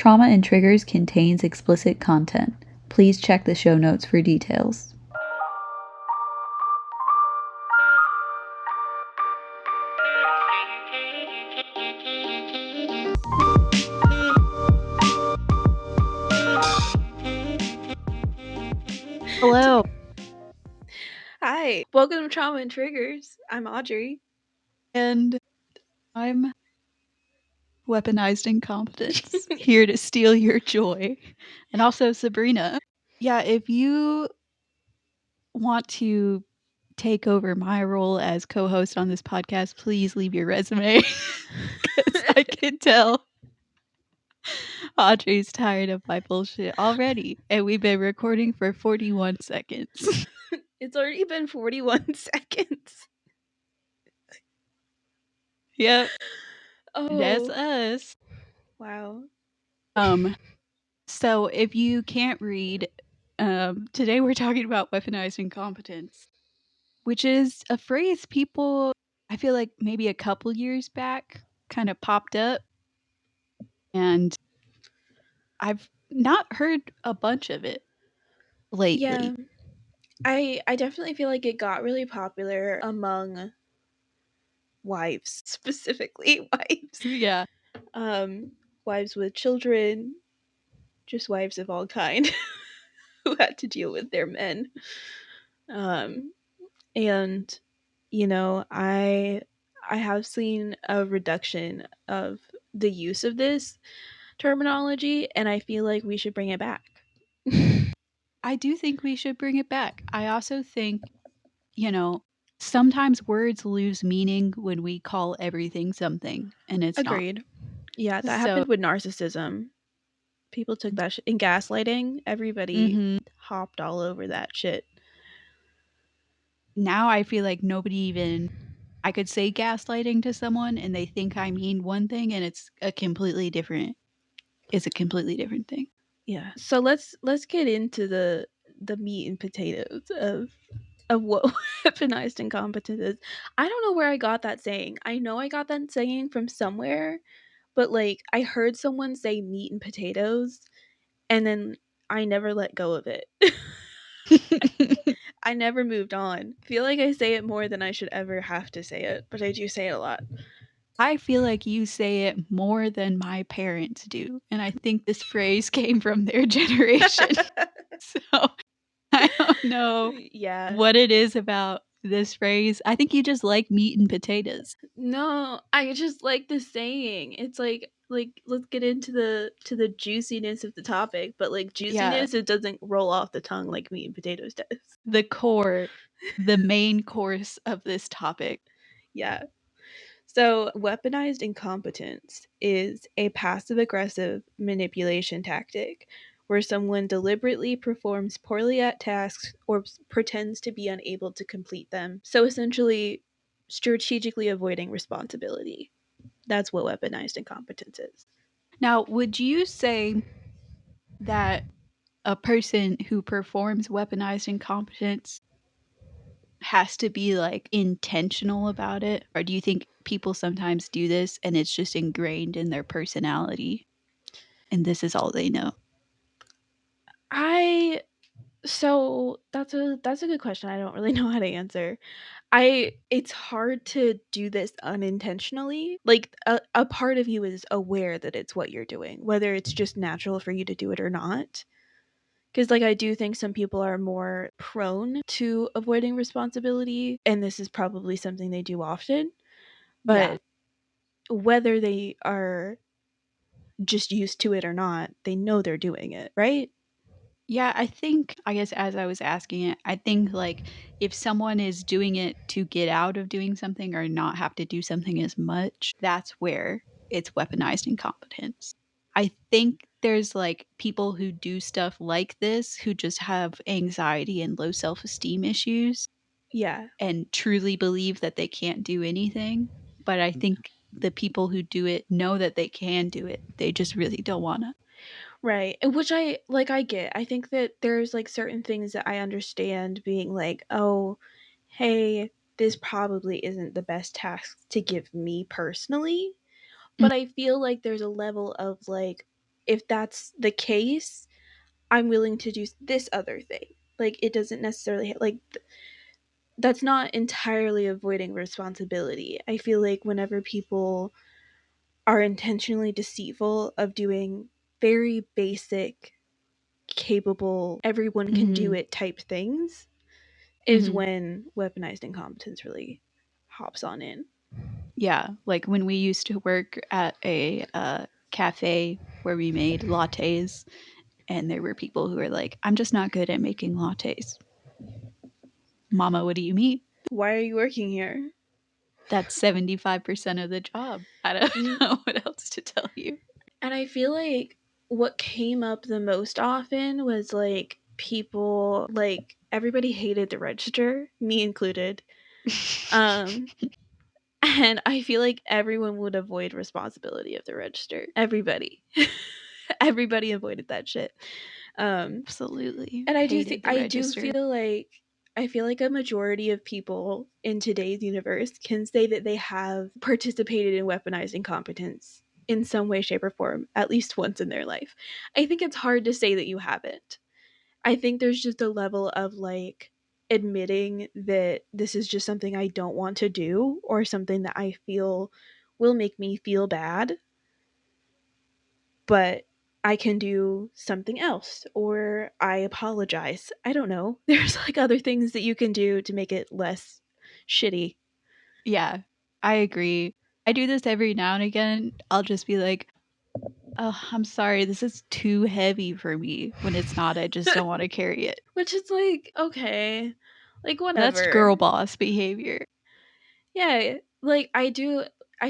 Trauma and Triggers contains explicit content. Please check the show notes for details. Hello. Hi, welcome to Trauma and Triggers. I'm Audrey. And I'm Weaponized Incompetence, here to steal your joy. And also Sabrina. Yeah, if you want to take over my role as co-host on this podcast, please leave your resume. Because I can tell Audrey's tired of my bullshit already. And we've been recording for 41 seconds. It's already been 41 seconds. Yep. Oh, That's us. wow. So if you can't read, today we're talking about weaponized incompetence, which is a phrase people, I feel like maybe a couple years back, kind of popped up, and I've not heard a bunch of it lately. Yeah, I definitely feel like it got really popular among wives, specifically wives. Yeah. Wives with children, just wives of all kind who had to deal with their men. Um, and I have seen a reduction of the use of this terminology, and I feel like we should bring it back. I do think we should bring it back. I also think, sometimes words lose meaning when we call everything something and it's not. Agreed. Yeah, that So, happened with narcissism. People took that in gaslighting. Everybody hopped all over that shit. now I feel like nobody even, I could say gaslighting to someone and they think I mean one thing and it's a completely different thing. Yeah. So let's get into the meat and potatoes of what weaponized incompetence is. I don't know where I got that saying. I know I got that saying from somewhere, but like I heard someone say meat and potatoes, and then I never let go of it. I never moved on. Feel like I say it more than I should ever have to say it, but I do say it a lot. I feel like you say it more than my parents do, and I think this phrase came from their generation. So, I don't know Yeah. what it is about this phrase. I think you just like meat and potatoes. No, I just like the saying. It's like let's get into the juiciness of the topic, but like Yeah, juiciness it doesn't roll off the tongue like meat and potatoes does. the core, the main course of this topic. Yeah. So, weaponized incompetence is a passive aggressive manipulation tactic where someone deliberately performs poorly at tasks or pretends to be unable to complete them. So, essentially, strategically avoiding responsibility. That's what weaponized incompetence is. Now, would you say that a person who performs weaponized incompetence has to be like intentional about it? Or do you think people sometimes do this and it's just ingrained in their personality and this is all they know? I so that's a good question. I don't really know how to answer. I It's hard to do this unintentionally. Like a part of you is aware that it's what you're doing, whether it's just natural for you to do it or not. Because like I do think some people are more prone to avoiding responsibility, and this is probably something they do often. Yeah. But whether they are just used to it or not, they know they're doing it, right? Yeah, I think, I guess as I was asking it, I think like if someone is doing it to get out of doing something or not have to do something as much, that's where it's weaponized incompetence. I think there's like people who do stuff like this who just have anxiety and low self esteem issues Yeah. and truly believe that they can't do anything. But I think the people who do it know that they can do it. They just really don't want to. Right. And which I get. I think that there's like certain things that I understand being like, "Oh, hey, this probably isn't the best task to give me personally." But I feel like there's a level of like if that's the case, I'm willing to do this other thing. Like it doesn't necessarily like that's not entirely avoiding responsibility. I feel like whenever people are intentionally deceitful of doing very basic, capable, everyone can do Mhm. it type things is Mhm. when weaponized incompetence really hops on in. Yeah, like when we used to work at a cafe where we made lattes, and there were people who were like, "I'm just not good at making lattes." Mama, what do you mean? Why are you working here? That's 75% of the job. I don't Mm. know what else to tell you. And I feel like what came up the most often was like people like everybody hated the register, me included. Um and I feel like everyone would avoid responsibility of the register. Everybody. Everybody avoided that shit. Um Absolutely and hated the I do register. feel like I feel like a majority of people in today's universe can say that they have participated in weaponized incompetence in some way, shape, or form at least once in their life. I think it's hard to say that you haven't. I think there's just a level of like admitting that this is just something I don't want to do or something that I feel will make me feel bad, but I can do something else or I apologize. I don't know. There's like other things that you can do to make it less shitty. Yeah, I agree. I do this every now and again. I'll just be like, "Oh, I'm sorry, this is too heavy for me." When it's not, I just don't wanna carry it. Which is like, okay, like That's whatever. girl boss behavior. Yeah, like I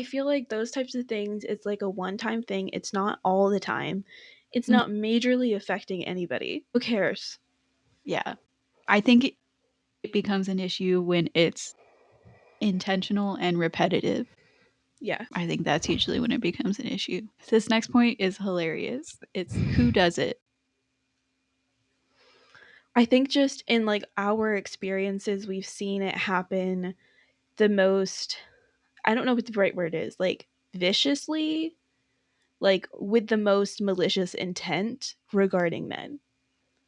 feel like those types of things it's like a one-time thing. It's not all the time. It's Mhm. not majorly affecting anybody. Who cares? Yeah. I think it becomes an issue when it's intentional and repetitive. Yeah. I think that's usually when it becomes an issue. This next point is hilarious. It's who does it? I think just in like our experiences we've seen it happen the most, I don't know what the right word is, like viciously, like with the most malicious intent regarding men.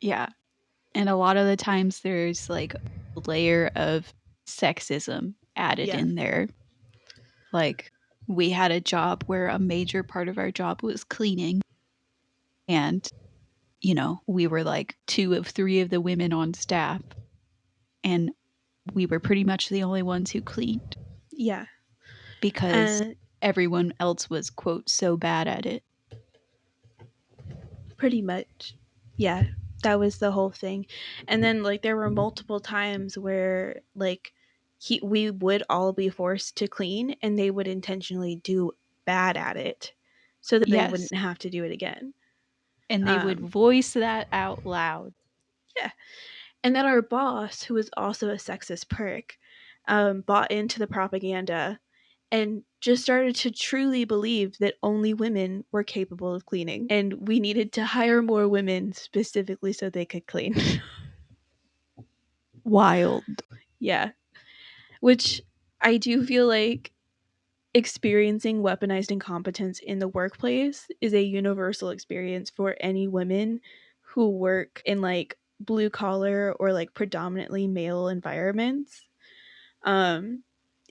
Yeah. And a lot of the times there's like a layer of sexism added Yeah. in there. Like we had a job where a major part of our job was cleaning, and we were like two of three of the women on staff, and we were pretty much the only ones who cleaned Yeah. because And everyone else was quote so bad at it. pretty much. Yeah. That was the whole thing. And then like there were multiple times where like we would all be forced to clean and they would intentionally do bad at it so that they Yes. wouldn't have to do it again. And they would Um voice that out loud. yeah. And then our boss, who was also a sexist prick, bought into the propaganda and just started to truly believe that only women were capable of cleaning. And we needed to hire more women specifically so they could clean. Wild. Yeah. Which I do feel like experiencing weaponized incompetence in the workplace is a universal experience for any women who work in like blue collar or like predominantly male environments. Um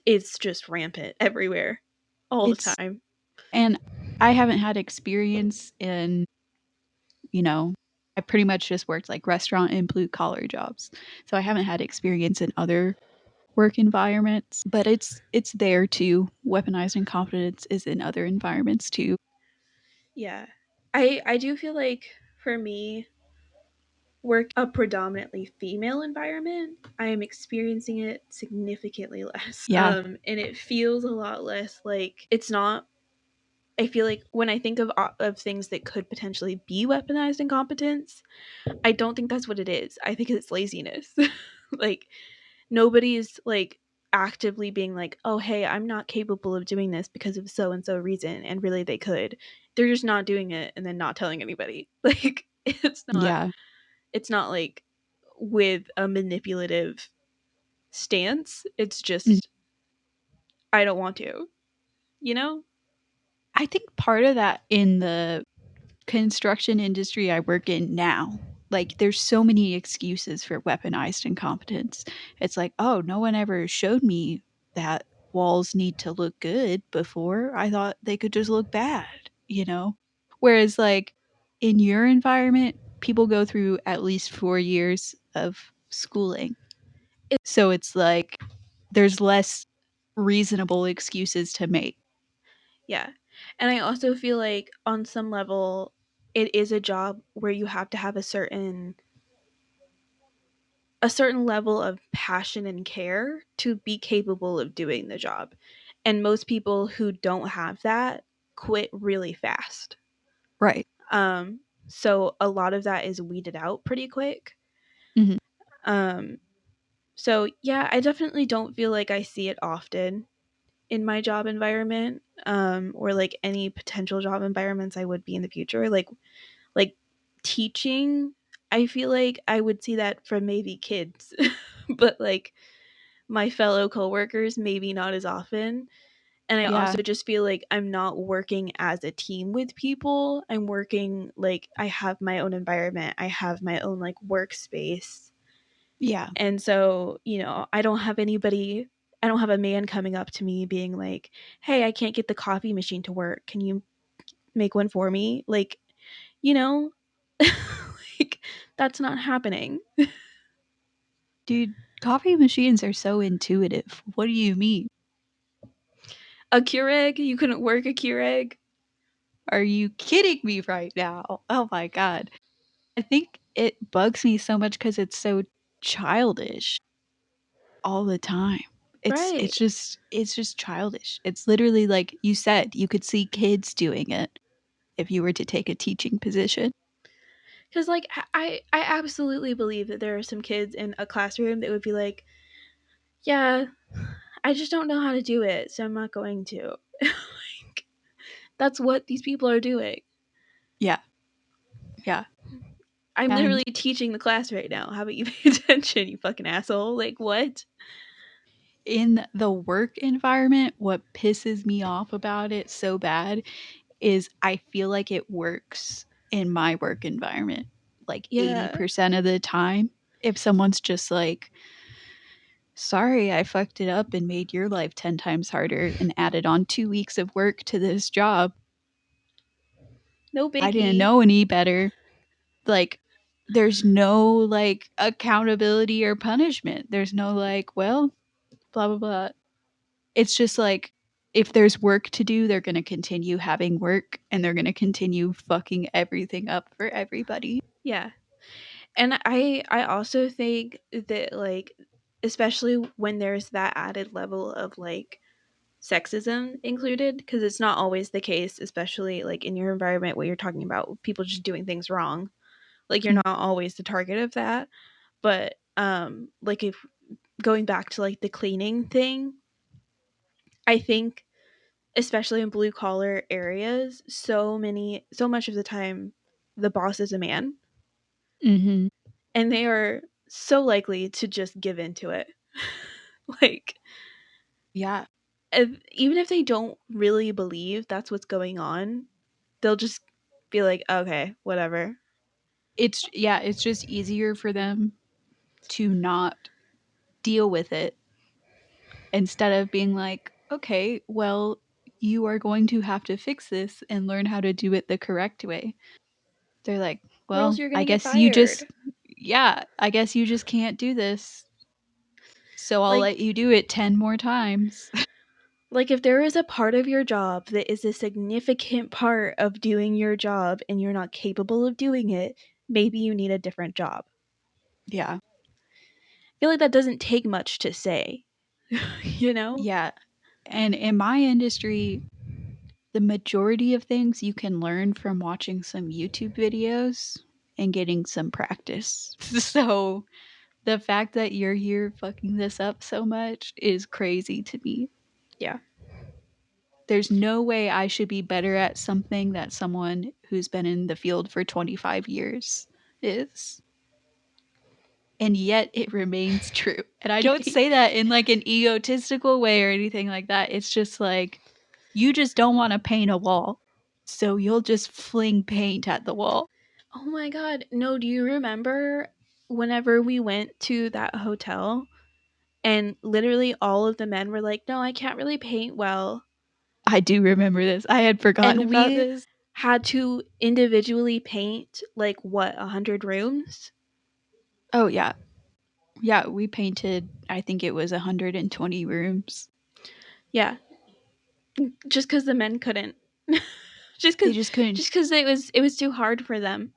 it's just rampant everywhere all the It's time. and I haven't had experience in, you know, I pretty much just worked like restaurant and blue collar jobs. So I haven't had experience in other work environments, but it's there too. Weaponized incompetence is in other environments too. Yeah. I do feel like for me work a predominantly female environment, I am experiencing it significantly less. Yeah, And it feels a lot less like it's not. I feel like when I think of things that could potentially be weaponized incompetence, I don't think that's what it is. I think it's laziness. Like nobody's like actively being like, "Oh, hey, I'm not capable of doing this because of so and so reason," and really they could. They're just not doing it and then not telling anybody. Like yeah. it's not like with a manipulative stance. It's Mm. just I don't want to, you know? I think part of that in the construction industry I work in now, like there's so many excuses for weaponized incompetence. It's like, oh, no one ever showed me that walls need to look good before. I thought they could just look bad, you know? Whereas like in your environment, people go through at least 4 years of schooling. It, So it's like there's less reasonable excuses to make. yeah. And I also feel like on some level it is a job where you have to have a certain level of passion and care to be capable of doing the job. And most people who don't have that quit really fast. Right. Um so a lot of that is weeded out pretty quick. Mhm. Um so yeah, I definitely don't feel like I see it often in my job environment, or like any potential job environments I would be in the future. Like teaching, I feel like I would see that from maybe kids, but like my fellow coworkers, maybe not as often. And I Yeah. also just feel like I'm not working as a team with people. I'm working like I have my own environment. I have my own like workspace. Yeah. And so, you know, I don't have a man coming up to me being like, "Hey, I can't get the coffee machine to work. Can you make one for me?" Like, you know, like that's not happening. Dude, coffee machines are so intuitive. What do you mean? A Keurig, you couldn't work a Keurig? Are you kidding me right now? Oh my god. I think it bugs me so much because it's so childish all the time. Right. It's just childish. It's literally like you said, you could see kids doing it if you were to take a teaching position. Cuz like I absolutely believe that there are some kids in a classroom that would be like, "Yeah, I just don't know how to do it, so I'm not going to." Like, that's what these people are doing. Yeah. Yeah. I'm And literally teaching the class right now. How about you pay attention, you fucking asshole? Like, what? in the work environment, what pisses me off about it so bad is I feel like it works in my work environment like Yeah. 80% of the time. If someone's just like, sorry, I fucked it up and made your life 10 times harder and added on 2 weeks of work to this job, No I didn't biggie. know any better. Like, there's no like accountability or punishment. There's no like, well, blah, blah, blah. It's just like, if there's work to do, they're going to continue having work and they're going to continue fucking everything up for everybody. Yeah. And I also think that like especially when there's that added level of like sexism included, because it's not always the case, especially like in your environment where you're talking about people just doing things wrong. Like you're Mm. not always the target of that. But like if going back to like the cleaning thing, I think especially in blue collar areas, so much of the time the boss is a man Mhm. and they are so likely to just give into it. Like Yeah. even if they don't really believe that's what's going on, they'll just be like, "Okay, whatever." It's just easier for them to not deal with it instead of being like, "Okay, well, you are going to have to fix this and learn how to do it the correct way." They're like, Or else "Well, you're going I to get guess you just fired. yeah, I guess you just can't do this. So I'll let Like you do it 10 more times." like if there is a part of your job that is a significant part of doing your job and you're not capable of doing it, maybe you need a different job. Yeah. I feel like that doesn't take much to say, you know? Yeah. And in my industry, the majority of things you can learn from watching some YouTube videos and getting some practice. So the fact that you're here fucking this up so much is crazy to me. Yeah. There's no way I should be better at something that someone who's been in the field for 25 years is. And yet it remains true. And I don't say that in like an egotistical way or anything like that. It's just like, you just don't want to paint a wall. So you'll just fling paint at the wall. Oh my god. No, do you remember whenever we went to that hotel and literally all of the men were like, "No, I can't really paint well." I do remember this. I had forgotten And about we this. had to individually paint like what, 100 rooms? Oh, yeah. Yeah, we painted, I think it was 120 rooms. Yeah, just cuz the men couldn't. just They cuz just couldn't. just cuz it was too hard for them.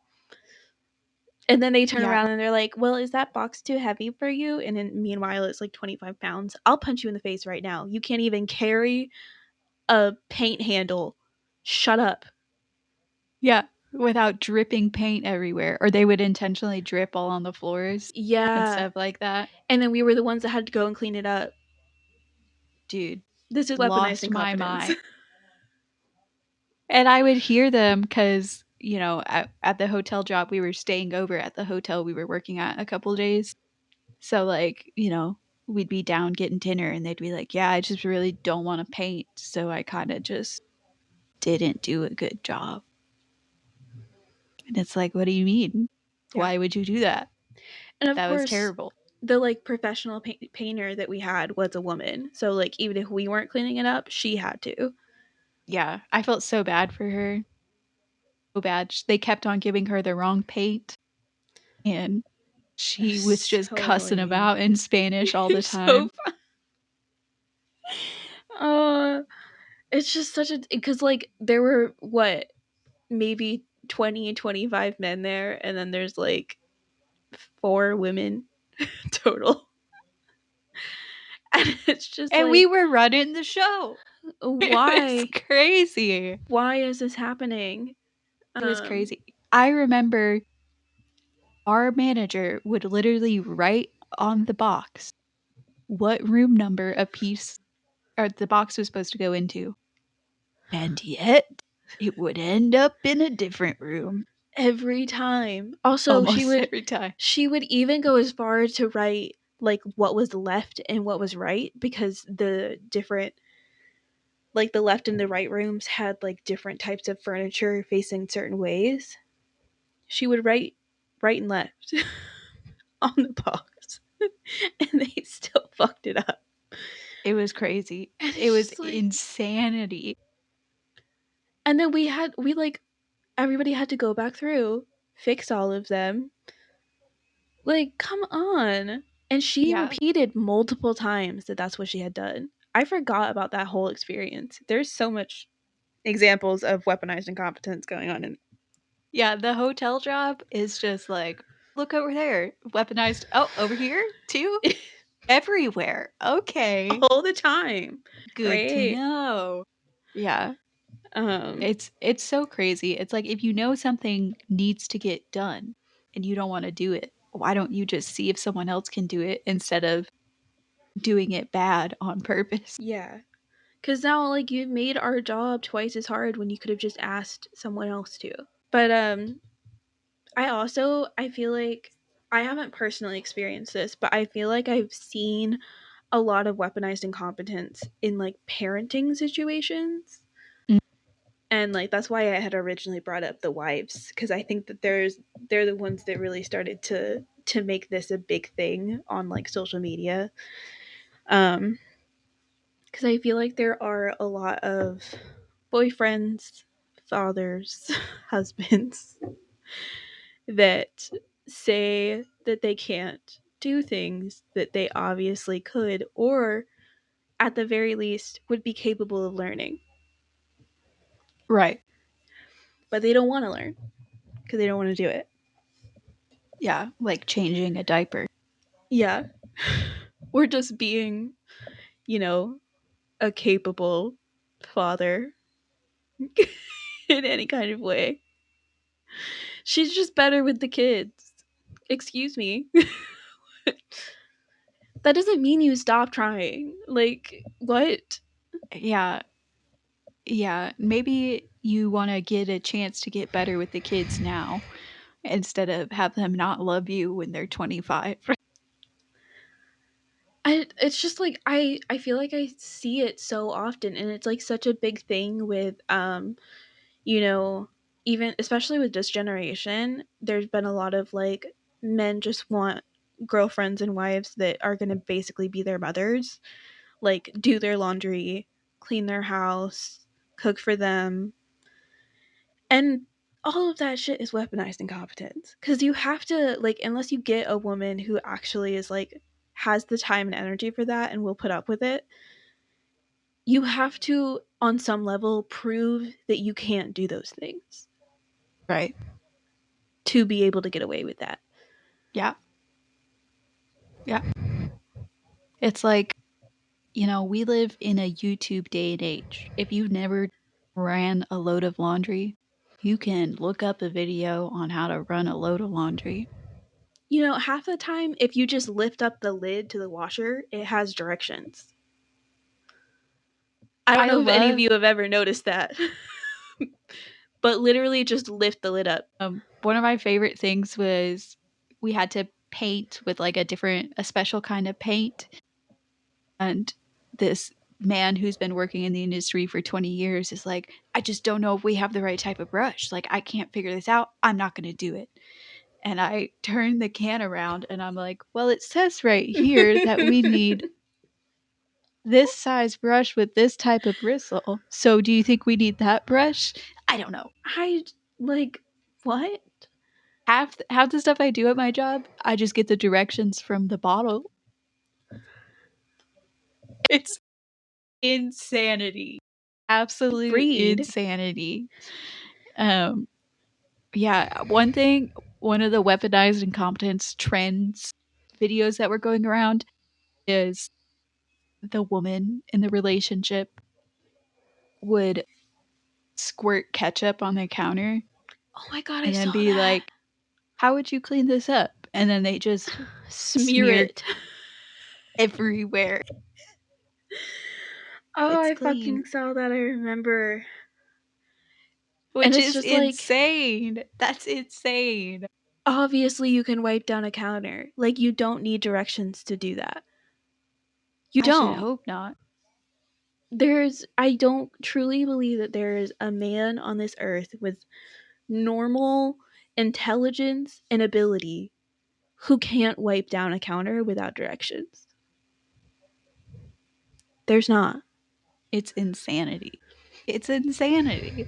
And then they turn Yeah. around and they're like, "Well, is that box too heavy for you?" And then meanwhile, it's like 25 pounds. I'll punch you in the face right now. You can't even carry a paint handle. Shut up. Yeah, without dripping paint everywhere, or they would intentionally drip all on the floors and Yeah. stuff like that. And then we were the ones that had to go and clean it up. Dude, This is weaponized lost my incompetence. mind. And I would hear them because, you know, at the hotel job, we were staying over at the hotel we were working at a couple days. So, like, you know, we'd be down getting dinner and they'd be like, yeah, I just really don't want to paint. So I kind of just didn't do a good job. And it's like, what do you mean? Yeah. Why would you do that? And of That was course, terrible. the like professional painter that we had was a woman. So like even if we weren't cleaning it up, she had to. Yeah, I felt so bad for her. So bad. They kept on giving her the wrong paint and she was It's just so cussing annoying. about in Spanish all the It's so time. fun. Uh, it's just such a because like there were what maybe 20, 25 men there, and then there's like 4 women total. And it's just And we like, were running the show. It was why? crazy. Why is this happening? It was Um, crazy. I remember our manager would literally write on the box what room number a piece or the box was supposed to go into. And yet, it would end up in a different room every time. Also, she almost would every time. she would even go as far to write like what was left and what was right because the different like the left and the right rooms had like different types of furniture facing certain ways. She would write right and left on the box. And they still fucked it up. It was crazy. And It it's was just like insanity. and then we like everybody had to go back through, fix all of them. Like, come on. And she Yeah. repeated multiple times that that's what she had done. I forgot about that whole experience. There's so much examples of weaponized incompetence going on in Yeah, the hotel job is just like, "Look over there, weaponized oh, over here too? Everywhere. Okay, all the time, good to right? know." Yeah, Um, it's so crazy. It's like if you know something needs to get done and you don't wanna do it, why don't you just see if someone else can do it instead of doing it bad on purpose? yeah. Cuz now like you've made our job twice as hard when you could have just asked someone else to. But I feel like I haven't personally experienced this, but I feel like I've seen a lot of weaponized incompetence in like parenting situations. Mm, And like that's why I had originally brought up the wives because I think that they're the ones that really started to make this a big thing on like social media. Um because I feel like there are a lot of boyfriends, fathers, husbands that say that they can't do things that they obviously could or at the very least would be capable of learning, right. but they don't want to learn because they don't want to do it. Yeah, like changing a diaper. Yeah. Or just being, you know, a capable father in any kind of way. She's just better with the kids. Excuse me. That doesn't mean you stop trying. Like, what? Yeah, yeah, maybe you wanna get a chance to get better with the kids now instead of have them not love you when they're 25. It's just like I feel like I see it so often and it's like such a big thing with You know, even especially with this generation, there's been a lot of like men just want girlfriends and wives that are going to basically be their mothers, like do their laundry, clean their house, cook for them. And all of that shit is weaponized incompetence. Cuz you have to like unless you get a woman who actually is like has the time and energy for that and will put up with it, you have to on some level prove that you can't do those things Right. to be able to get away with that. Yeah. Yeah. It's like, we live in a YouTube day and age. If you've never ran a load of laundry, you can look up a video on how to run a load of laundry. You know, half the time if you just lift up the lid to the washer, it has directions. I don't I know if any of love you have ever noticed that. But literally just lift the lid up. one of my favorite things was we had to paint with like a special kind of paint, and this man who's been working in the industry for 20 years is like, I just don't know if we have the right type of brush. Like, I can't figure this out. I'm not going to do it. And I turn the can around and I'm like, well, it says right here that we need this size brush with this type of bristle. So do you think we need that brush? I don't know. I like what? Half the stuff I do at my job, I just get the directions from the bottle. It's insanity. Absolute Read. insanity. Um, yeah, one of the weaponized incompetence trends videos that were going around is the woman in the relationship would squirt ketchup on the counter Oh my god, I and then saw be that. like, "How would you clean this up?" And then they just Smear smear it. everywhere. Oh, It's I clean, fucking saw that. I remember. And which it's is just like insane. That's insane. obviously you can wipe down a counter. Like you don't need directions to do that. You I should don't. hope not. There's I don't truly believe that there is a man on this earth with normal intelligence and ability who can't wipe down a counter without directions. There's not. It's insanity. It's insanity.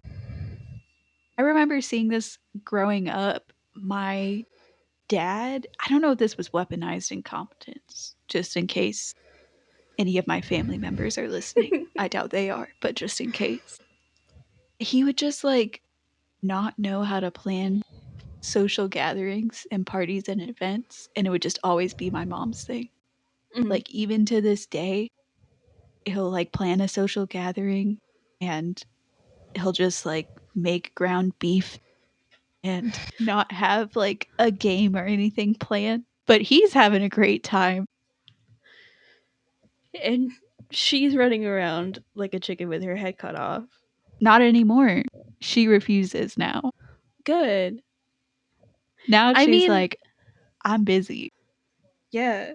I remember seeing this growing up. My dad, I don't know if this was weaponized incompetence, just in case any of my family members are listening. I doubt they are, but just in case. He would just like not know how to plan social gatherings and parties and events, and it would just always be my mom's thing. Mhm. Like even to this day, he'll like plan a social gathering and he'll just like make ground beef and not have like a game or anything planned, but he's having a great time. And she's running around like a chicken with her head cut off. Not anymore. She refuses now. Good. Now I she's mean, like, I'm busy. yeah.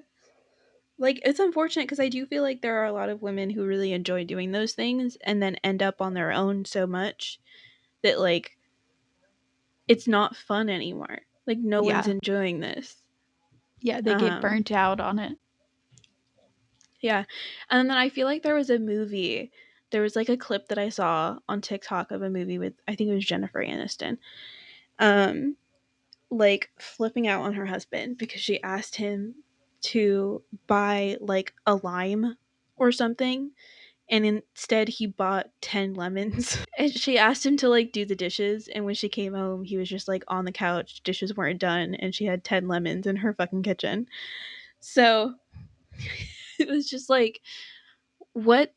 Like it's unfortunate because I do feel like there are a lot of women who really enjoy doing those things and then end up on their own so much that like it's not fun anymore. Like no one's Yeah. enjoying this. Yeah, they get Um burnt out on it. yeah. And then I feel like there was a movie. There was like a clip that I saw on TikTok of a movie with I think it was Jennifer Aniston. Um like flipping out on her husband because she asked him to buy like a lime or something and instead he bought 10 lemons. And she asked him to like do the dishes and when she came home he was just like on the couch, dishes weren't done and she had 10 lemons in her fucking kitchen. So it was just like what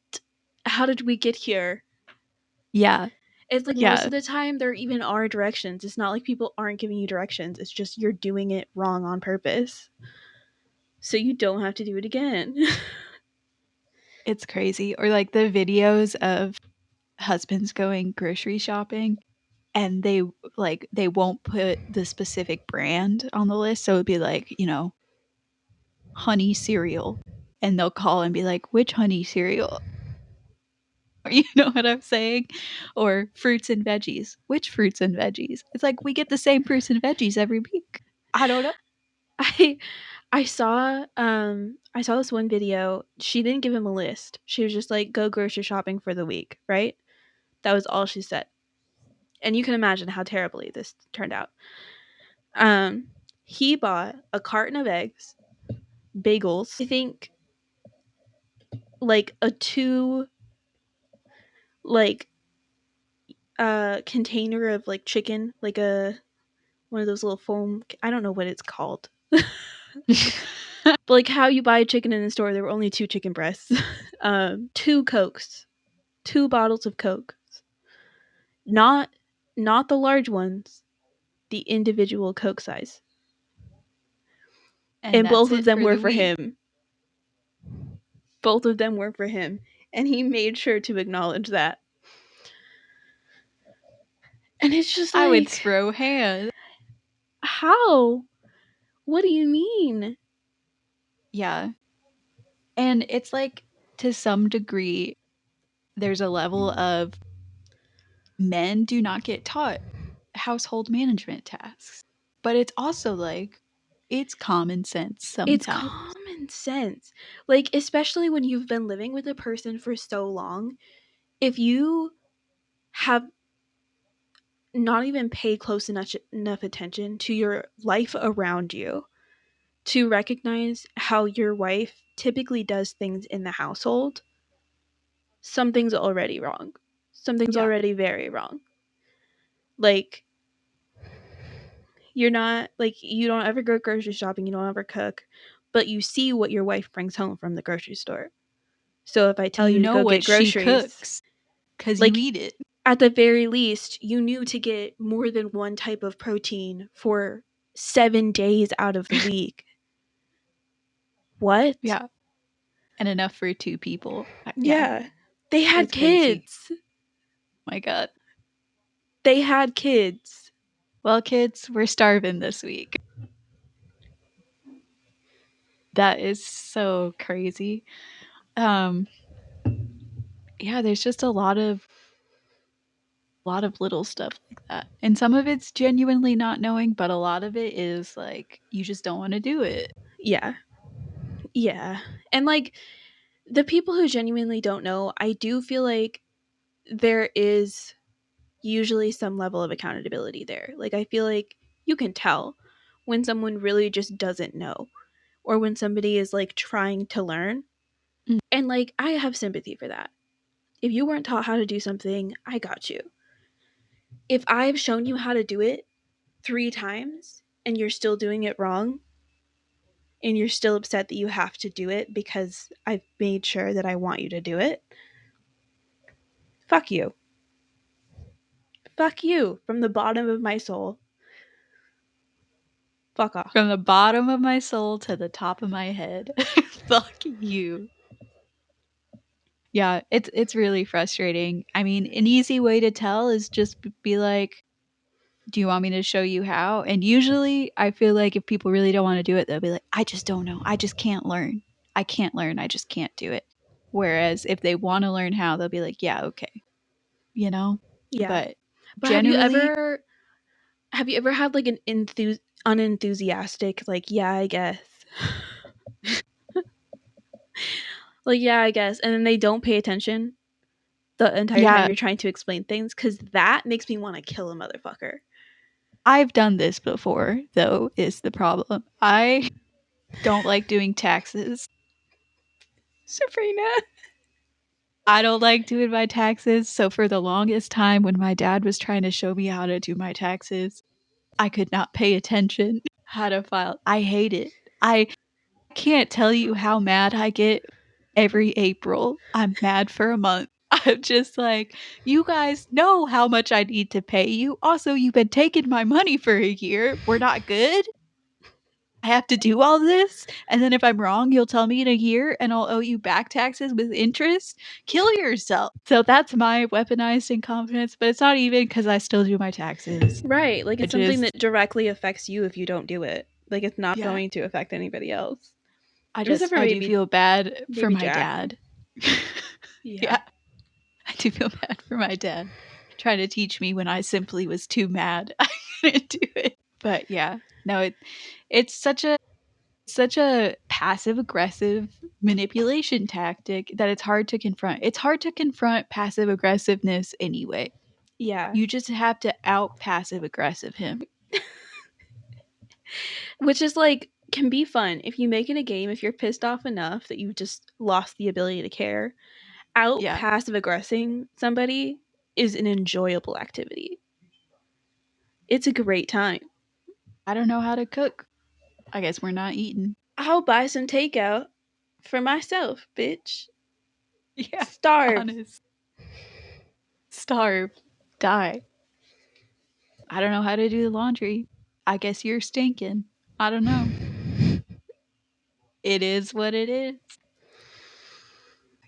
how did we get here? Yeah. It's like most Yeah. of the time there even are directions. It's not like people aren't giving you directions. It's just you're doing it wrong on purpose. So you don't have to do it again. It's crazy. Or like the videos of husbands going grocery shopping and they won't put the specific brand on the list. So it'd be like, honey cereal. And they'll call and be like, which honey cereal? You know what I'm saying? Or fruits and veggies. Which fruits and veggies? It's like we get the same fruits and veggies every week. I don't know. I I saw this one video. She didn't give him a list. She was just like, go grocery shopping for the week, right? That was all she said. And you can imagine how terribly this turned out. Um, he bought a carton of eggs, bagels, I think like a two like container of like chicken, like a one of those little foam, I don't know what it's called. But like how you buy chicken in the store, there were only two chicken breasts. Two Cokes, two bottles of Coke. Not not the large ones, the individual Coke size. And And that's both of it them for were the for week. him. Both of them were for him. And he made sure to acknowledge that. And it's just I would like, throw hands. how? What do you mean? Yeah. And it's like to some degree, there's a level of men do not get taught household management tasks. But it's also like it's common sense It's sometimes. common sense. Like, especially when you've been living with a person for so long, if you have not even paid close enough attention to your life around you to recognize how your wife typically does things in the household, something's already wrong. Something's Yeah. already very wrong. Like, you're not, like, you don't ever go grocery shopping, you don't ever cook, but you see what your wife brings home from the grocery store. So if I tell You you to know go what get she groceries, cooks because you like, eat it. at the very least, you knew to get more than one type of protein for 7 days out of the week. What? Yeah. And enough for two people. Yeah. Yeah. They had It's crazy. kids. My God. They had kids. Well, kids, we're starving this week. That is so crazy. Um, yeah, there's just a lot of little stuff like that. And some of it's genuinely not knowing, but a lot of it is like you just don't want to do it. Yeah. Yeah. And like the people who genuinely don't know, I do feel like there is usually some level of accountability there. Like I feel like you can tell when someone really just doesn't know or when somebody is like trying to learn. Mm. And like I have sympathy for that. If you weren't taught how to do something, I got you. If I've shown you how to do it 3 times and you're still doing it wrong and you're still upset that you have to do it because I've made sure that I want you to do it, fuck you. Fuck you from the bottom of my soul. Fuck off. From the bottom of my soul to the top of my head. Fuck you. Yeah, it's really frustrating. I mean, an easy way to tell is just be like, "Do you want me to show you how?" And usually, I feel like if people really don't want to do it, they'll be like, "I just don't know. I just can't learn. I can't learn. I just can't do it." Whereas if they want to learn how, they'll be like, "Yeah, okay." You know? Yeah. But But generally, have you ever had like an unenthusiastic like, yeah, I guess. Like, yeah, I guess. And then they don't pay attention the entire time yeah, you're trying to explain things cuz that makes me want to kill a motherfucker. I've done this before, though, is the problem. I don't like doing taxes. Sabrina. I don't like doing my taxes. So for the longest time when my dad was trying to show me how to do my taxes, I could not pay attention how to file. I hate it. I can't tell you how mad I get every April. I'm mad for a month. I'm just like, you guys know how much I need to pay you. Also, you've been taking my money for a year. We're not good. I have to do all this. And then if I'm wrong, you'll tell me in a year and I'll owe you back taxes with interest. Kill yourself. So that's my weaponized incompetence, but it's not even because I still do my taxes. Right, like I it's something just, that directly affects you if you don't do it. Like it's not yeah, going to affect anybody else. I Except just, for I do maybe feel bad for maybe my Jack. dad. Yeah. Yeah. I do feel bad for my dad trying to teach me when I simply was too mad. I couldn't do it. But yeah, no, it's such a passive aggressive manipulation tactic that it's hard to confront. It's hard to confront passive aggressiveness anyway. Yeah. You just have to out passive aggressive him. Which is like can be fun if you make it a game, if you're pissed off enough that you've just lost the ability to care. Out Yeah. passive aggressing somebody is an enjoyable activity. It's a great time. I don't know how to cook. I guess we're not eating. I'll buy some takeout for myself, bitch. Yeah. Starve. Honest. Starve. Die. I don't know how to do the laundry. I guess you're stinking. I don't know. It is what it is.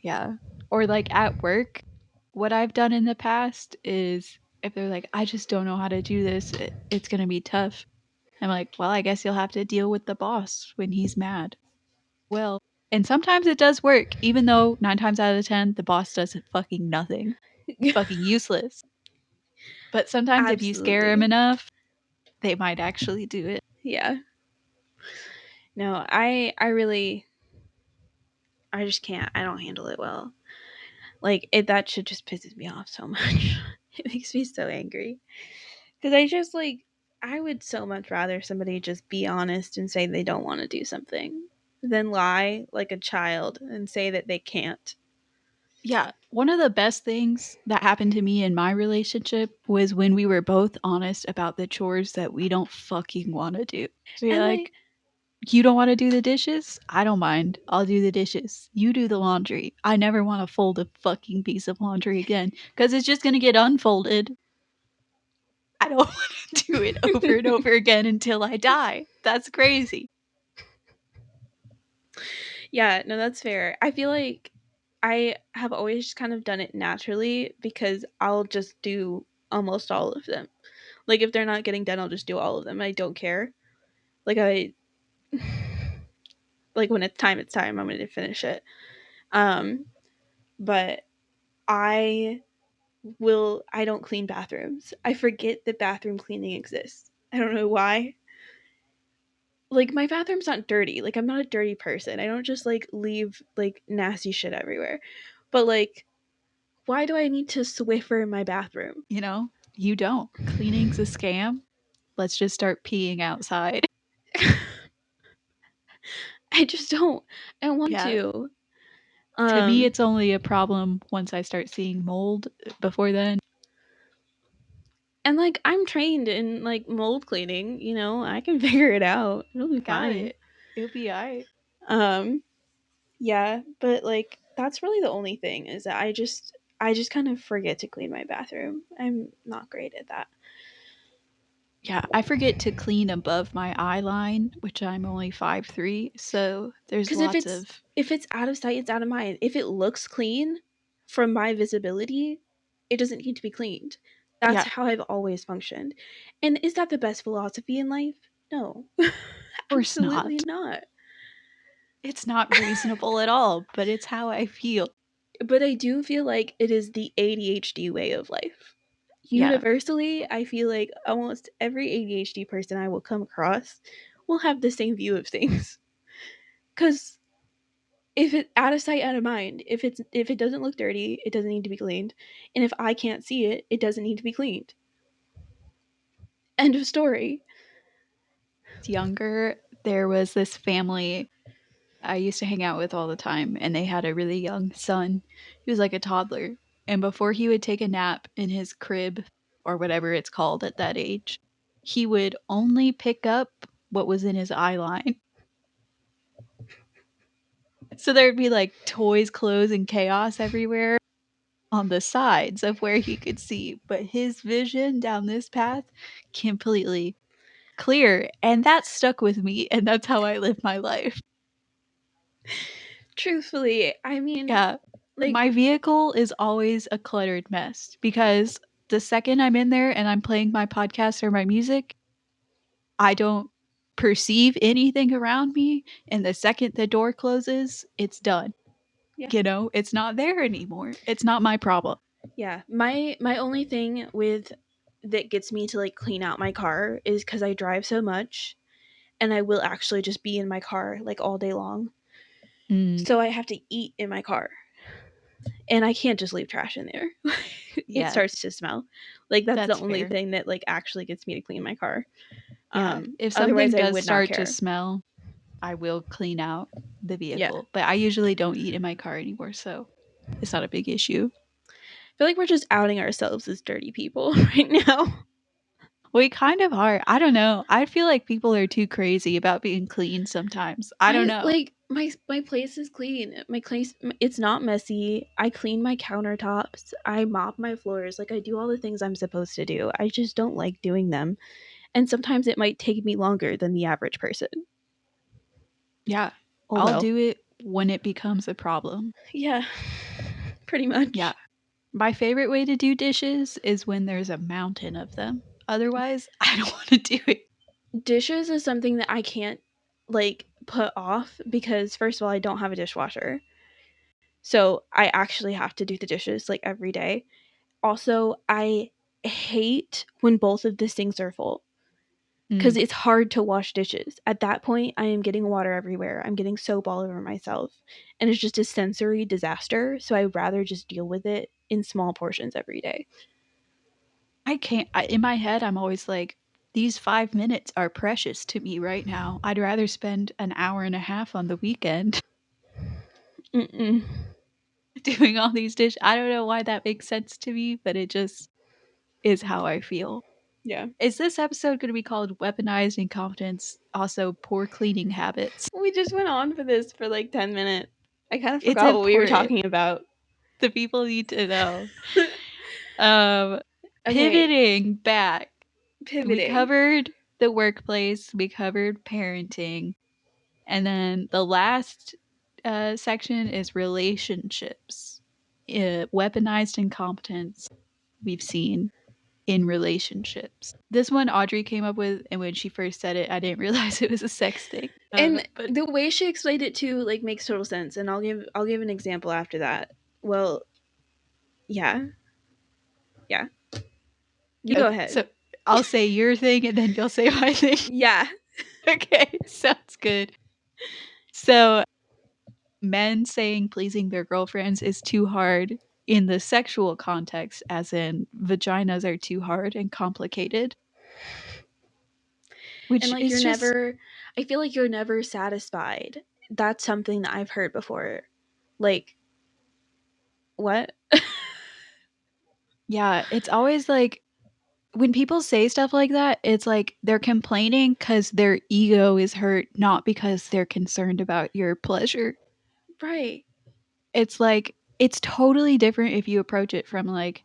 Yeah. Or like at work, what I've done in the past is if they're like, I just don't know how to do this, it's going to be tough. I'm like, well, I guess you'll have to deal with the boss when he's mad. Well, and sometimes it does work, even though 9 times out of 10, the boss does fucking nothing. Fucking useless. But sometimes if you scare him Absolutely. enough, they might actually do it. Yeah. No, I really I just can't. I don't handle it well. Like it that shit just pisses me off so much. It makes me so angry. Cuz I just like I would so much rather somebody just be honest and say they don't want to do something than lie like a child and say that they can't. Yeah. One of the best things that happened to me in my relationship was when we were both honest about the chores that we don't fucking want to do. So you're And like, like you don't want to do the dishes? I don't mind. I'll do the dishes. You do the laundry. I never want to fold a fucking piece of laundry again because it's just going to get unfolded. I don't want to do it over and over again until I die. That's crazy. yeah, no that's fair. I feel like I have always just kind of done it naturally because I'll just do almost all of them. Like if they're not getting done, I'll just do all of them. I don't care. Like I like when it's time, I'm going to finish it. Um but I I don't clean bathrooms. I forget that bathroom cleaning exists. I don't know why. Like my bathroom's not dirty. Like I'm not a dirty person. I don't just like leave like nasty shit everywhere. But like why do I need to Swiffer in my bathroom? You know, you don't. Cleaning's a scam. Let's just start peeing outside. I just don't. I don't want Yeah. to. To me, Um it's only a problem once I start seeing mold. Before then, and like I'm trained in like mold cleaning, you know, I can figure it out. It'll be got fine. it. It'll be alright. Um yeah, but like that's really the only thing is that I just kind of forget to clean my bathroom. I'm not great at that. Yeah, I forget to clean above my eye line, which I'm only 5'3", so there's Cuz lots of if it's out of sight, it's out of mind. If it looks clean from my visibility, it doesn't need to be cleaned. That's yeah, how I've always functioned. And is that the best philosophy in life? No. of course Absolutely not. not. It's not reasonable at all, but it's how I feel. But I do feel like it is the ADHD way of life. Yeah, Universally, I feel like almost every ADHD person I will come across will have the same view of things. Cuz if it out of sight out of mind, if it doesn't look dirty, it doesn't need to be cleaned. And if I can't see it, it doesn't need to be cleaned. End of story. younger, there was this family I used to hang out with all the time, and they had a really young son. He was like a toddler. And before he would take a nap in his crib, or whatever it's called at that age, he would only pick up what was in his eye line. So there'd be like toys, clothes, and chaos everywhere on the sides of where he could see. But his vision down this path, completely clear. And that stuck with me. And that's how I live my life. Truthfully, I mean, Yeah. like My vehicle is always a cluttered mess because the second I'm in there and I'm playing my podcast or my music, I don't perceive anything around me. And the second the door closes, it's done. yeah. You know, it's not there anymore. It's not my problem. Yeah. My only thing with that gets me to like clean out my car is cuz I drive so much and I will actually just be in my car like all day long. Mm, So I have to eat in my car and I can't just leave trash in there. It yeah, starts to smell. Like that's the that's only fair. thing that like actually gets me to clean my car. Yeah, if Otherwise something I does would not start to care. smell, I will clean out the Yeah. vehicle, but I usually don't eat in my car anymore, so it's not a big issue. I feel like we're just outing ourselves as dirty people right now. We kind of are. I don't know. I feel like people are too crazy about being clean sometimes. I don't I know. like my place is clean. My place it's not messy. I clean my countertops. I mop my floors. Like I do all the things I'm supposed to do. I just don't like doing them. And sometimes it might take me longer than the average person. Yeah, Oh I'll well. do it when it becomes a problem. Yeah. Pretty Yeah. much. My favorite way to do dishes is when there's a mountain of them. Otherwise, I don't want to do it. Dishes is something that I can't like put off because first of all I don't have a dishwasher. So I actually have to do the dishes like every day. Also, I hate when both of the sinks are full because Mm. it's hard to wash dishes. At that point, I am getting water everywhere. I'm getting soap all over myself. And it's just a sensory disaster. So I'd rather just deal with it in small portions every day. I can't. In my head, I'm always like, these 5 minutes are precious to me right now. I'd rather spend an hour and a half on the weekend Mm-mm. doing all these dishes. I don't know why that makes sense to me, but it just is how I feel. Yeah. Is this episode going to be called Weaponized Incompetence? Also, poor cleaning habits. We just went on for this for like 10 minutes. I kind of It's forgot what we were important. talking about. The people need to know. Um, Okay, Pivoting back, we pivoting. covered the workplace, we covered parenting, and then the last section is relationships. Weaponized incompetence we've seen in relationships. This one Audrey came up with, and when she first said it, I didn't realize it was a sex thing. And But the way she explained it too like makes total sense and I'll give an example after that. Well, yeah. Yeah. You go okay, ahead. so I'll say your thing, and then you'll say my thing. Yeah. Okay, sounds good. So men saying pleasing their girlfriends is too hard in the sexual context, as in vaginas are too hard and complicated, And which like is you're just, never I feel like you're never satisfied. That's something that I've heard before. Like what? yeah, it's always like when people say stuff like that, it's like they're complaining because their ego is hurt, not because they're concerned about your pleasure. Right. It's like, it's totally different if you approach it from like,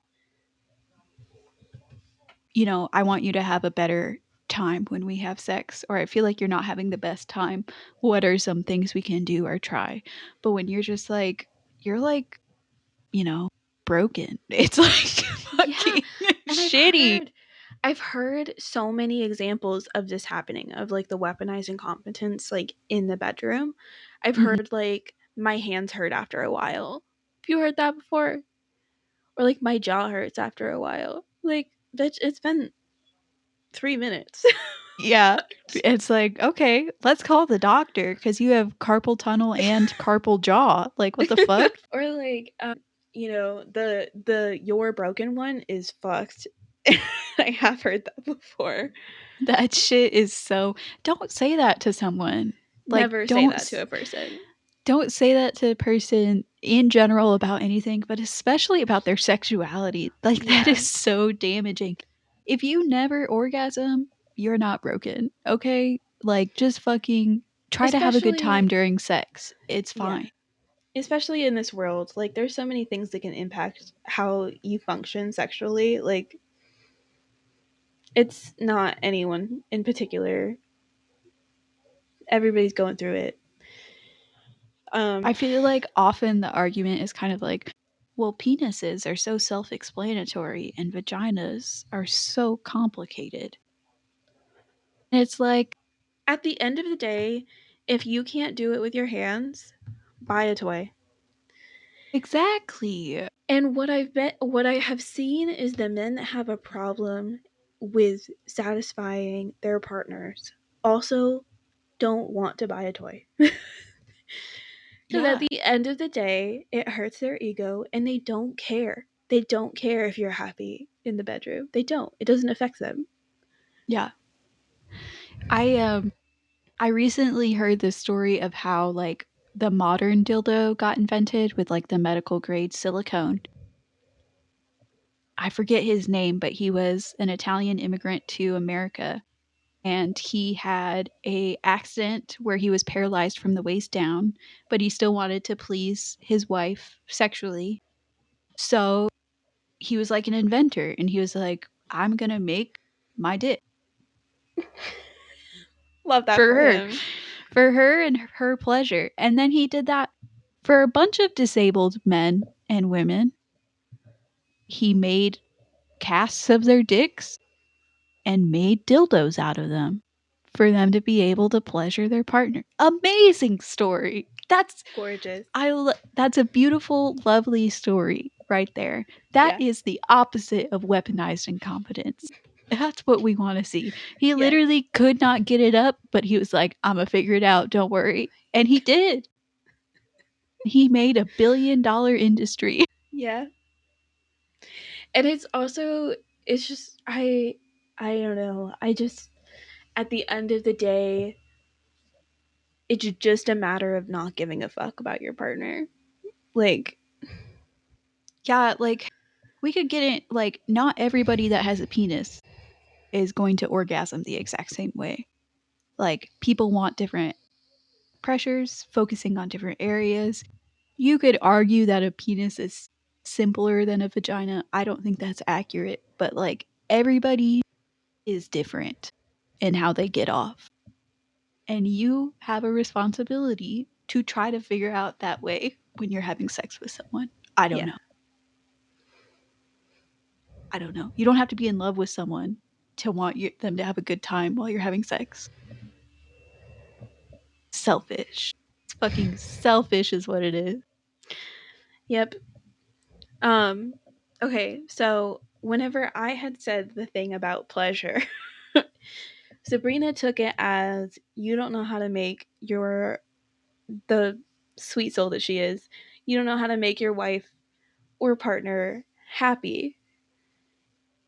I want you to have a better time when we have sex, or I feel like you're not having the best time. What are some things we can do or try? But when you're just like, you're like, you know, broken, it's like Yeah. fucking And shitty. I've heard so many examples of this happening of like the weaponized incompetence like in the bedroom. I've Mhm. heard like my hands hurt after a while. Have you heard that before? Or like my jaw hurts after a while. Like bitch, it's been 3 minutes. Yeah. It's like, okay, let's call the doctor because you have carpal tunnel and carpal jaw. Like, what the fuck? Or like the your broken one is fucked. I have heard that before. That shit is so. Don't say that to someone. Like, Never say that to a person. don't say that to a person in general about anything, but especially about their sexuality. Like, that Yeah. is so damaging. If you never orgasm, you're not broken, okay? Like, just fucking try to have a good time Especially during sex. It's yeah. fine. Especially in this world, like there's so many things that can impact how you function sexually. Like it's not anyone in particular. Everybody's going through it. Um I feel like often the argument is kind of like, well, penises are so self explanatory and vaginas are so complicated. And it's like, at the end of the day, if you can't do it with your hands, buy a toy. exactly. And what I have seen is the men that have a problem with satisfying their partners also don't want to buy a toy. Because at Yeah. the end of the day, it hurts their ego and they don't care. They don't care if you're happy in the bedroom. They don't. It doesn't affect them. Yeah. I recently heard the story of how like the modern dildo got invented with like the medical grade silicone. I forget his name, but he was an Italian immigrant to America and he had a accident where he was paralyzed from the waist down, but he still wanted to please his wife sexually. So he was like an inventor and he was like, I'm going to make my dick Love that for for her, him. for her and her pleasure. And then he did that for a bunch of disabled men and women. He made casts of their dicks and made dildos out of them for them to be able to pleasure their partner. Amazing story. Gorgeous. That's a beautiful, lovely story right there. That Yeah. is the opposite of weaponized incompetence. That's what we want to see. He Yes. literally could not get it up, but he was like, I'm gonna figure it out, don't worry. And he did. He made $1 billion industry. Yeah. And it's just I don't know. I just at the end of the day, it's just a matter of not giving a fuck about your partner. Like, Yeah, like we could get it like not everybody that has a penis is going to orgasm the exact same way. Like people want different pressures, focusing on different areas. You could argue that a penis is simpler than a vagina. I don't think that's accurate, but like everybody is different in how they get off. And you have a responsibility to try to figure out that way when you're having sex with someone. I don't yeah. know. I don't know. You don't have to be in love with someone to want them to have a good time while you're having sex. Selfish. It's fucking selfish, is what it is. Yep. Um okay, so whenever I had said the thing about pleasure, Sabrina took it as you don't know how to make your the sweet soul that she is. You don't know how to make your wife or partner happy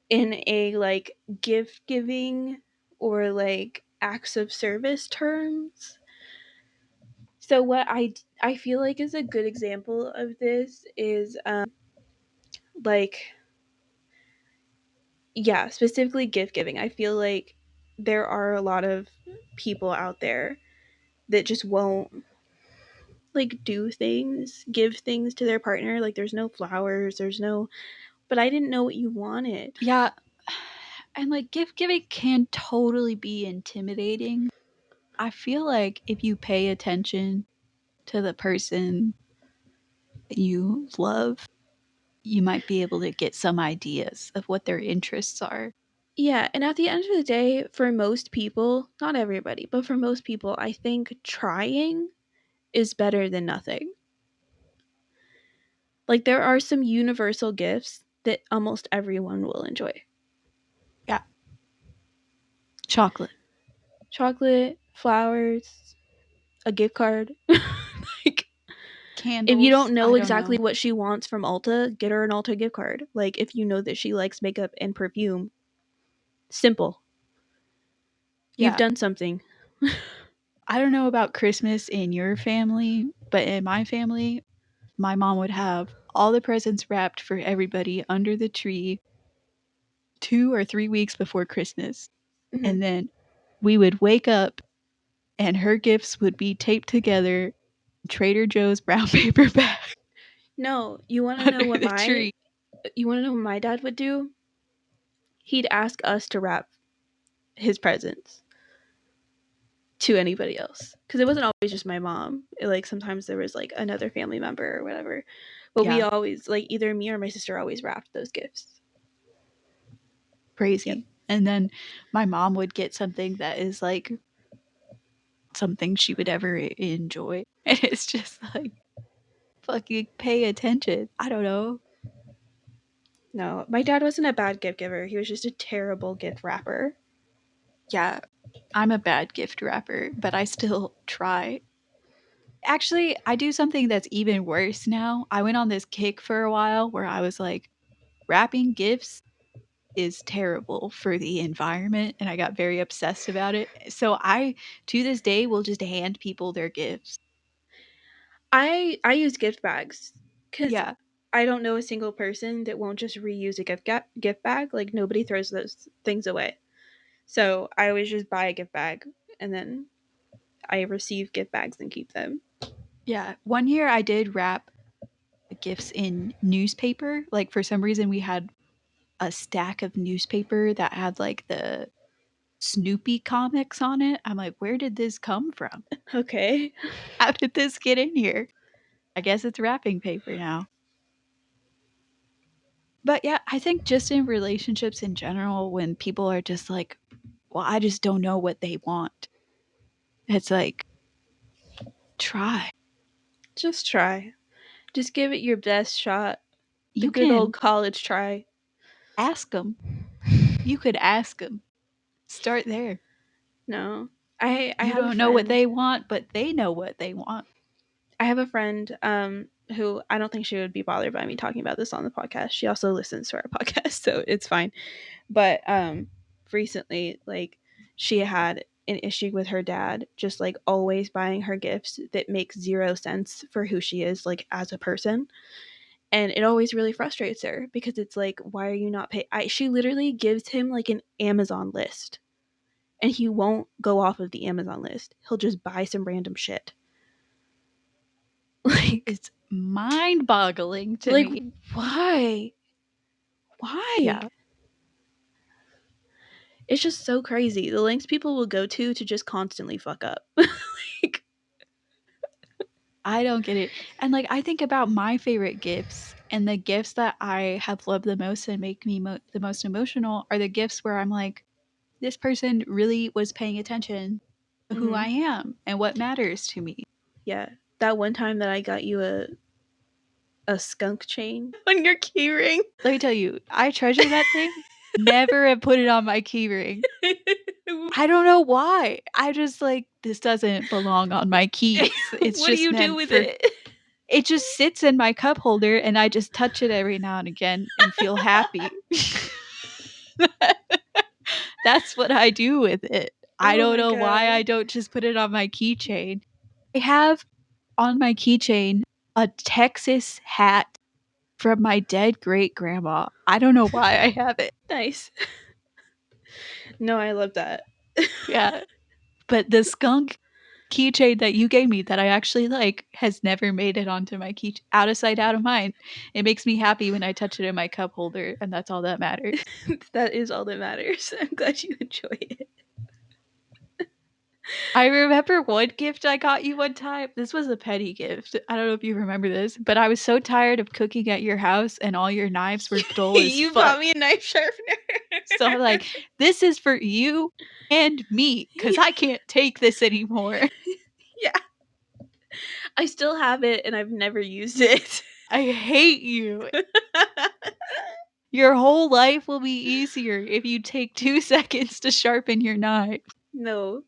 in a like gift giving or like acts of service terms. So what I feel like is a good example of this is like yeah, specifically gift giving. I feel like there are a lot of people out there that just won't like do things, give things to their partner. Like there's no flowers, there's no but I didn't know what you wanted. Yeah, and like gift giving can totally be intimidating. I feel like if you pay attention to the person that you love, you might be able to get some ideas of what their interests are. Yeah, and at the end of the day, for most people, not everybody, but for most people, I think trying is better than nothing. Like there are some universal gifts that almost everyone will enjoy. Yeah, chocolate, Chocolate, flowers, a gift card. Like if you candles, don't know I don't exactly know. what she wants from Ulta, get her an Ulta gift card. Like if you know that she likes makeup and perfume, simple. You've Yeah, done something. I don't know about Christmas in your family, but in my family, my mom would have all the presents wrapped for everybody under the tree 2 or 3 weeks before Christmas. Mhm. And then we would wake up and her gifts would be taped together in Trader Joe's brown paper bag No, you want to know under what the my tree. you want to know what my dad would do? He'd ask us to wrap his presents to anybody else because it wasn't always just my mom. Like sometimes there was like another family member or whatever, but we Yeah, always like either me or my sister always wrapped those gifts. Yep. crazy. And then my mom would get something that is like something she would ever enjoy. And it's just like, fucking pay attention. I don't know. No, my dad wasn't a bad gift giver. He was just a terrible gift wrapper. Yeah, I'm a bad gift wrapper, but I still try. Actually, I do something that's even worse now. I went on this kick for a while where I was like, wrapping gifts is terrible for the environment, and I got very obsessed about it. So I, to this day, will just hand people their gifts. I use gift bags because Yeah, I don't know a single person that won't just reuse a gift bag. Like nobody throws those things away. So I always just buy a gift bag and then I receive gift bags and keep them. yeah. One year I did wrap gifts in newspaper. Like for some reason we had a stack of newspaper that had like the Snoopy comics on it. I'm like, where did this come from? Okay. How did this get in here? I guess it's wrapping paper now. But yeah, I think just in relationships in general, when people are just like, well, I just don't know what they want. It's like, try. Just try. Just give it your best shot. The You good old can college try. ask them. You could ask them. Start there. No. I You have a don't know what friend. they want, but they know what they want. I have a friend who I don't think she would be bothered by me talking about this on the podcast. She also listens to our podcast, so it's fine. But recently like she had an issue with her dad just like always buying her gifts that make zero sense for who she is like as a person, and it always really frustrates her because it's like, why are you not pay she literally gives him like an Amazon list and he won't go off of the Amazon list. He'll just buy some random shit. like It's mind boggling to like me. why why Yeah. it's just so crazy the lengths people will go to just constantly fuck up. like I don't get it. And like I think about my favorite gifts, and the gifts that I have loved the most and make me the most emotional are the gifts where I'm like, this person really was paying attention to who I mhm. am and what matters to me. Yeah, that one time that I got you a skunk chain on your keyring. Let me tell you, I treasure that thing. Never have put it on my keyring. I don't know why. I just like this doesn't belong on my keys. It's What do just you do meant with for it? it just sits in my cup holder and I just touch it every now and again and feel happy. That's what I do with it. I Oh don't my know why god. I don't just put it on my keychain. I have on my keychain a Texas hat from my dead great grandma. I don't know why I have it. Nice. No, I love that. Yeah. But the skunk keychain that you gave me that I actually like has never made it onto my key out of sight, out of mind. It makes me happy when I touch it in my cup holder, and that's all that matters. That is all that matters. I'm glad you enjoy it. I remember one gift I got you one time. This was a petty gift. I don't know if you remember this, but I was so tired of cooking at your house and all your knives were dull as You bought fuck. me a knife sharpener. So I'm like, this is for you and me because I can't take this anymore. Yeah. I still have it and I've never used it. I hate you. Your whole life will be easier if you take 2 seconds to sharpen your knife. No,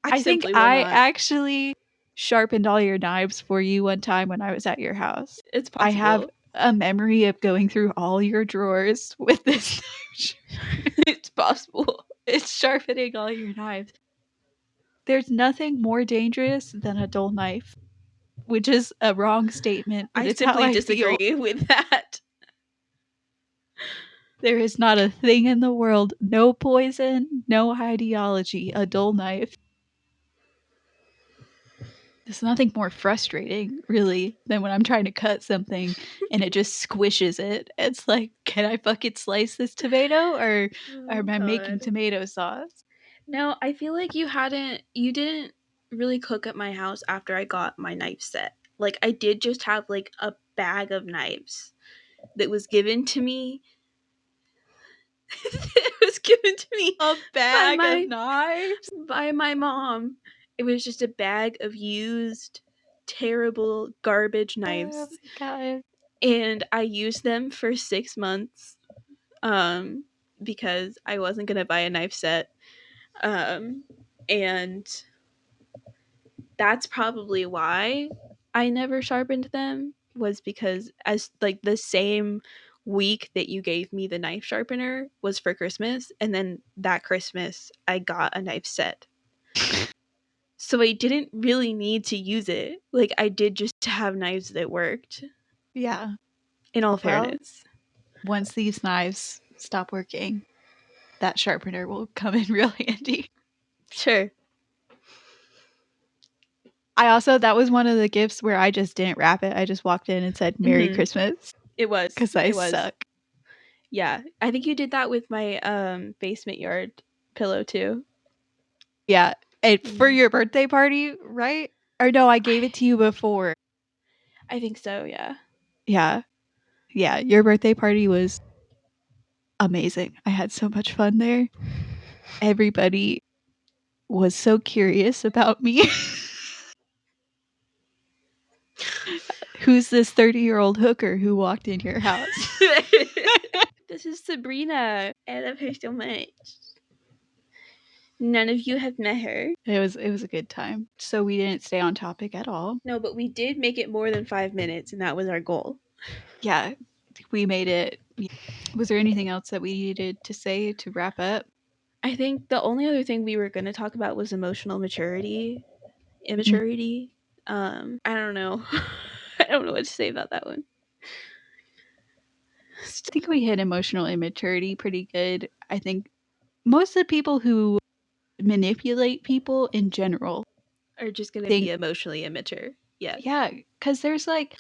I I think simply will I not. actually sharpened all your knives for you one time when I was at your house. It's I have possible. a memory of going through all your drawers with this knife. It's possible. It's sharpening all your knives. There's nothing more dangerous than a dull knife, which is a wrong statement, but I it's how simply I feel. disagree with that. There is not a thing in the world, no poison, no ideology, a dull knife. There's nothing more frustrating, really, than when I'm trying to cut something and it just squishes it. It's like, can I fucking slice this tomato or Oh am I making god. tomato sauce? No, I feel like you didn't really cook at my house after I got my knife set. Like I did just have like a bag of knives that was given to me. It was given to me A by bag of my knives? mom. It was just a bag of used terrible garbage Oh knives. my god. and I used them for 6 months, um, because I wasn't gonna buy a knife set, and that's probably why I never sharpened them, was because as like the same week that you gave me the knife sharpener was for Christmas, and then that Christmas I got a knife set. So I didn't really need to use it. Like I did just to have knives that worked, Yeah. in all Well, fairness. once these knives stop working, that sharpener will come in real handy. Sure. I also that was one of the gifts where I just didn't wrap it. I just walked in and said "Merry Mhm. Christmas" It was. because I It was. suck. Yeah. I think you did that with my basement yard pillow too. Yeah, and for Mhm. your birthday party, right? Or no, I gave I it to you before. I think so, yeah. Yeah, yeah, your birthday party was amazing. I had so much fun there. Everybody was so curious about me. Who's this 30-year-old hooker who walked in your house? This is Sabrina. I love her so much. None of you have met her. It was a good time. So we didn't stay on topic at all. No, but we did make it more than 5 minutes, and that was our goal. Yeah, we made it. Was there anything else that we needed to say to wrap up? I think the only other thing we were going to talk about was emotional maturity, Mm, immaturity. I don't know. I don't know what to say about that one. I think we hit emotional immaturity pretty good. I think most of the people who manipulate people in general Are just going to be think, emotionally immature. Yes. yeah, because there's like,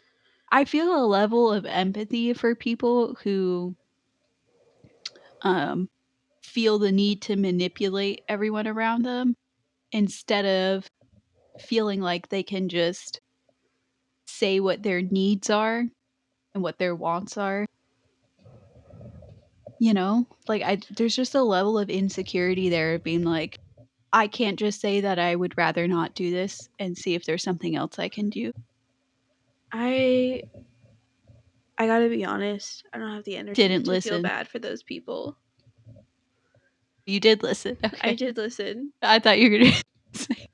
I feel a level of empathy for people who um, feel the need to manipulate everyone around them instead of feeling like they can just say what their needs are and what their wants are. You know, like there's just a level of insecurity there of being like, I can't just say that I would rather not do this and see if there's something else I can do. I I got to be honest. I don't have the energy Didn't to feel listen. bad for those people. You did listen. I Okay. did listen. I thought you were going to say.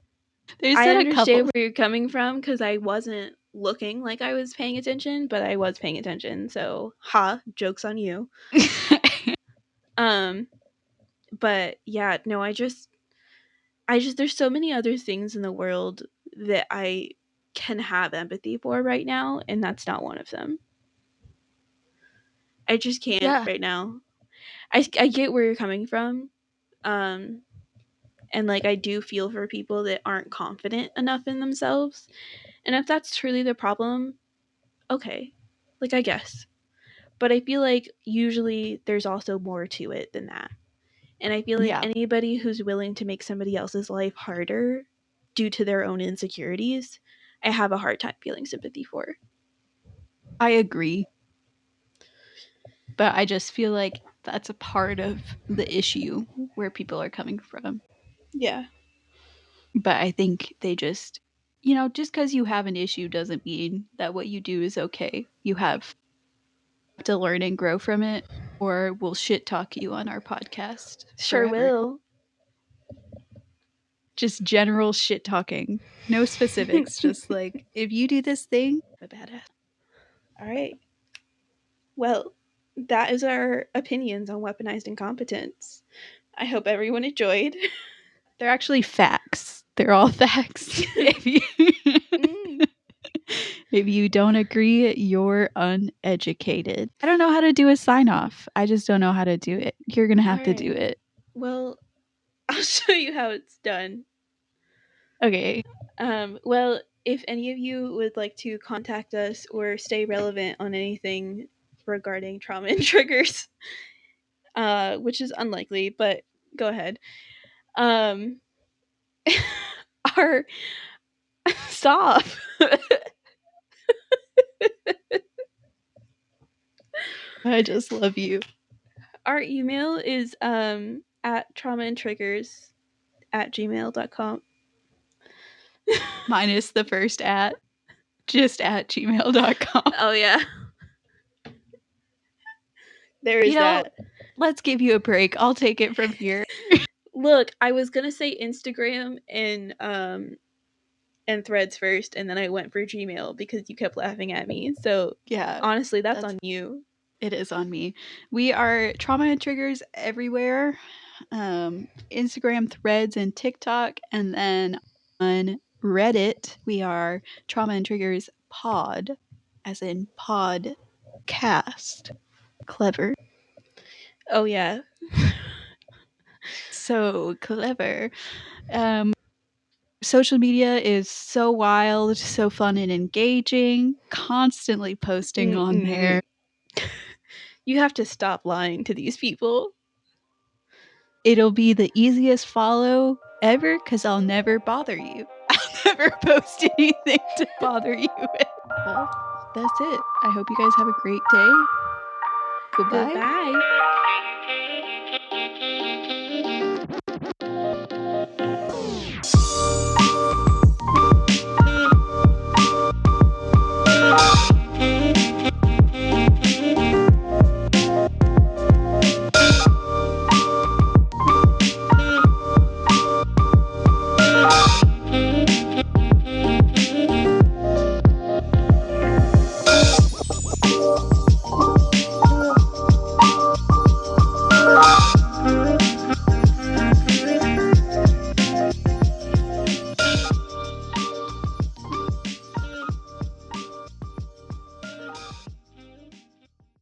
There's I been a understand couple. where you're coming from because I wasn't looking like I was paying attention, but I was paying attention. So, ha, joke's on you. Um, but yeah, no, I just there's so many other things in the world that I can have empathy for right now, and that's not one of them. I just can't Yeah. right now. I get where you're coming from. Um, and like I do feel for people that aren't confident enough in themselves. And if that's truly the problem, okay. Like I guess. But I feel like usually there's also more to it than that. And I feel like Yeah. anybody who's willing to make somebody else's life harder due to their own insecurities, I have a hard time feeling sympathy for. I agree. But I just feel like that's a part of the issue where people are coming from. Yeah. But I think they just, just because you have an issue doesn't mean that what you do is okay. You have to learn and grow from it, or we'll shit talk you on our podcast Sure forever. will. Just general shit talking. No specifics. Just like, if you do this thing, a badass. All right. Well, that is our opinions on weaponized incompetence. I hope everyone enjoyed. They're actually facts. They're all facts. If you Mm. if you don't agree, you're uneducated. I don't know how to do a sign off. I just don't know how to do it. You're gonna All have to do right. it. Well, I'll show you how it's done. Okay. Well, if any of you would like to contact us or stay relevant on anything regarding trauma and triggers, which is unlikely, but go ahead. Um, our stop. I just love you. Our email is at traumaandtriggers@gmail.com. Minus the first at, just at gmail.com. Oh yeah. There You is know, that. let's give you a break. I'll take it from here. Look, I was gonna say Instagram and Threads first, and then I went for Gmail because you kept laughing at me. So Yeah, honestly, that's that's on you. it is on me. We are Trauma and Triggers everywhere. Instagram, Threads, and TikTok, and then on Reddit, we are Trauma and Triggers Pod, as in podcast. Clever. Oh yeah. So clever. Um, Social media is so wild, so fun and engaging, constantly posting on Mm-mm. there. You have to stop lying to these people. It'll be the easiest follow ever because I'll never bother you. I'll never post anything to bother you with. Well, that's it. I hope you guys have a great day. Goodbye. Goodbye.